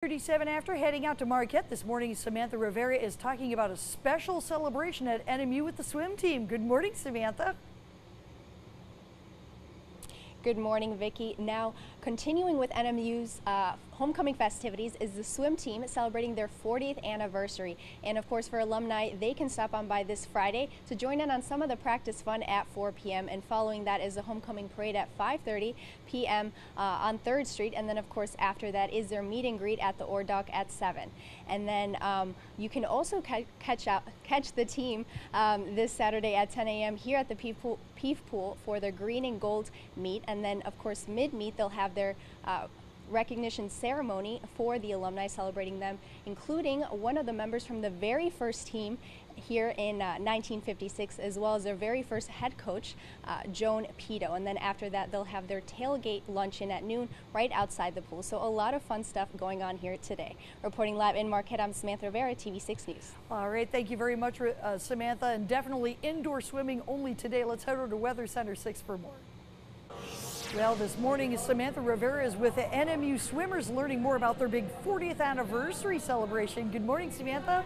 37 after heading out to Marquette this morning, Samantha Rivera is talking about a special celebration at NMU with the swim team. Good morning, Samantha. Good morning, Vicki. Now, continuing with NMU's homecoming festivities is the swim team celebrating their 40th anniversary. And of course, for alumni, they can stop on by this Friday to join in on some of the practice fun at 4 p.m. And following that is the homecoming parade at 5:30 p.m. On 3rd Street. And then, of course, after that is their meet and greet at the Ore Dock at 7. And then you can also catch the team this Saturday at 10 a.m. here at the Peef Pool for the green and gold meet. And then, of course, mid-meet, they'll have their recognition ceremony for the alumni, celebrating them, including one of the members from the very first team here in 1956, as well as their very first head coach, Joan Pito. And then after that, they'll have their tailgate luncheon at noon right outside the pool. So a lot of fun stuff going on here today. Reporting live in Marquette, I'm Samantha Rivera, TV6 News. All right, thank you very much, Samantha. And definitely indoor swimming only today. Let's head over to Weather Center 6 for more. Well, this morning, Samantha Rivera is with the NMU swimmers learning more about their big 40th anniversary celebration. Good morning, Samantha.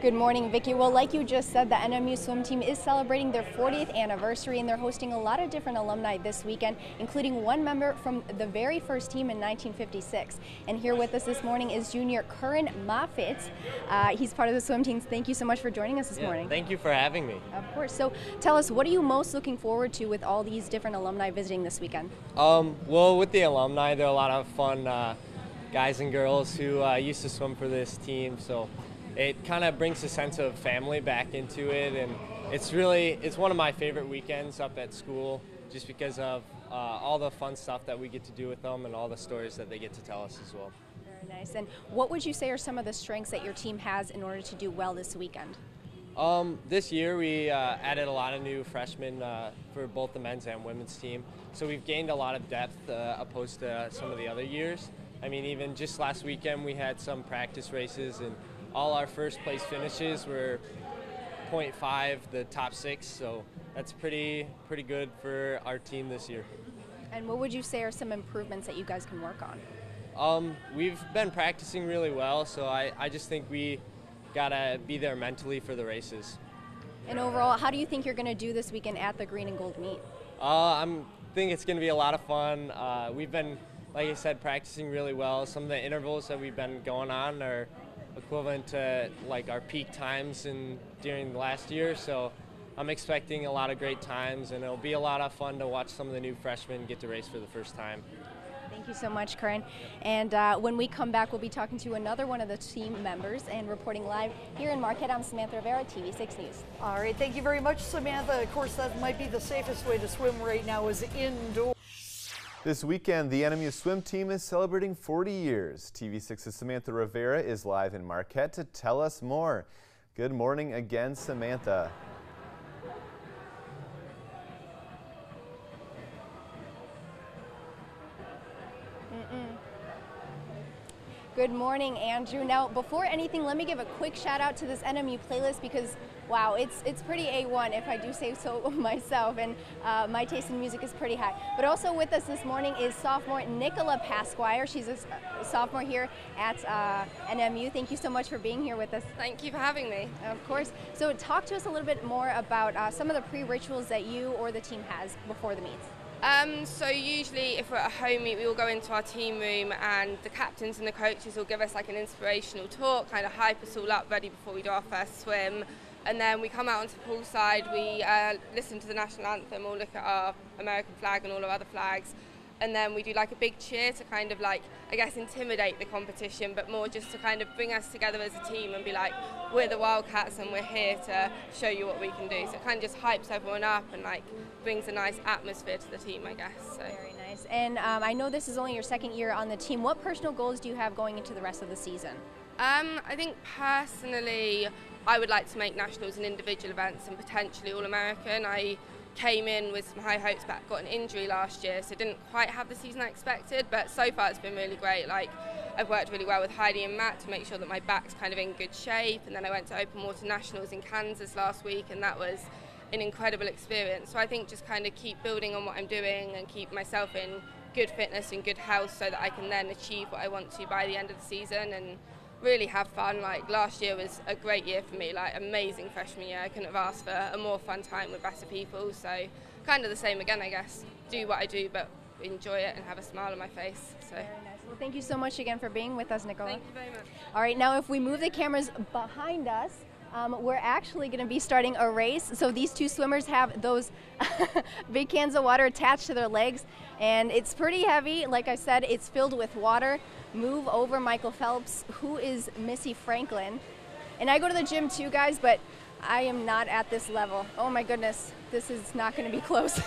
Good morning, Vicki. Well, like you just said, the NMU swim team is celebrating their 40th anniversary, and they're hosting a lot of different alumni this weekend, including one member from the very first team in 1956. And here with us this morning is junior Curran Moffatt. He's part of the swim team. Thank you so much for joining us this morning. Thank you for having me. Of course. So tell us, what are you most looking forward to with all these different alumni visiting this weekend? Well, with the alumni, there are a lot of fun guys and girls who used to swim for this team, so it kind of brings a sense of family back into it, and it's one of my favorite weekends up at school, just because of all the fun stuff that we get to do with them and all the stories that they get to tell us as well. Very nice. And what would you say are some of the strengths that your team has in order to do well this weekend? This year we added a lot of new freshmen for both the men's and women's team, so we've gained a lot of depth opposed to some of the other years. I mean, even just last weekend we had some practice races, and all our first place finishes were 0.5, the top 6, so that's pretty good for our team this year. And what would you say are some improvements that you guys can work on? We've been practicing really well, so I just think we gotta be there mentally for the races. And overall, how do you think you're gonna do this weekend at the green and gold meet? I think it's gonna be a lot of fun. We've been, like I said, practicing really well. Some of the intervals that we've been going on are equivalent to like our peak times during the last year, so I'm expecting a lot of great times, and it'll be a lot of fun to watch some of the new freshmen get to race for the first time. Thank you so much, Curran. And when we come back, we'll be talking to another one of the team members and reporting live here in Marquette. I'm Samantha Rivera, TV6 News. All right, thank you very much, Samantha. Of course, that might be the safest way to swim right now is indoors. This weekend, the NMU swim team is celebrating 40 years. TV6's Samantha Rivera is live in Marquette to tell us more. Good morning again, Samantha. Good morning, Andrew. Now, before anything, let me give a quick shout out to this NMU playlist because, wow, it's pretty A1 if I do say so myself, and my taste in music is pretty high. But also with us this morning is sophomore Nicola Pasquire. She's a sophomore here at NMU. Thank you so much for being here with us. Thank you for having me. Of course. So talk to us a little bit more about some of the pre-rituals that you or the team has before the meets. So usually if we're at a home meet, we all go into our team room and the captains and the coaches will give us like an inspirational talk, kind of hype us all up ready before we do our first swim. And then we come out onto the poolside, we listen to the national anthem, or look at our American flag and all our other flags. And then we do like a big cheer to kind of like, I guess, intimidate the competition, but more just to kind of bring us together as a team and be like, we're the Wildcats and we're here to show you what we can do. So it kind of just hypes everyone up and like brings a nice atmosphere to the team, I guess. So. Very nice. And I know this is only your second year on the team. What personal goals do you have going into the rest of the season? I think personally, I would like to make nationals and individual events and potentially All-American. I came in with some high hopes, but got an injury last year, so didn't quite have the season I expected, but so far it's been really great. Like, I've worked really well with Heidi and Matt to make sure that my back's kind of in good shape, and then I went to Open Water Nationals in Kansas last week, and that was an incredible experience. So I think just kind of keep building on what I'm doing and keep myself in good fitness and good health so that I can then achieve what I want to by the end of the season and really have fun. Like last year was a great year for me, like amazing freshman year. I couldn't have asked for a more fun time with better people, so kind of the same again, I guess. Do what I do but enjoy it and have a smile on my face. So. Very nice. Well, thank you so much again for being with us, Nicola. Thank you very much. All right, now if we move the cameras behind us, we're actually going to be starting a race. So these two swimmers have those big cans of water attached to their legs, and it's pretty heavy. Like I said, it's filled with water. Move over, Michael Phelps. Who is Missy Franklin? And I go to the gym too, guys, but I am not at this level. Oh my goodness, this is not going to be close.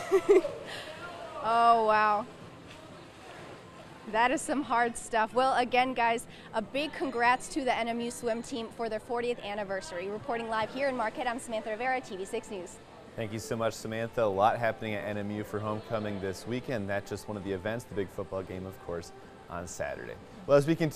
Oh wow. That is some hard stuff. Well, again, guys, a big congrats to the NMU swim team for their 40th anniversary. Reporting live here in Marquette, I'm Samantha Rivera, TV6 News. Thank you so much, Samantha. A lot happening at NMU for homecoming this weekend. That's just one of the events, the big football game, of course, on Saturday. Well, as we continue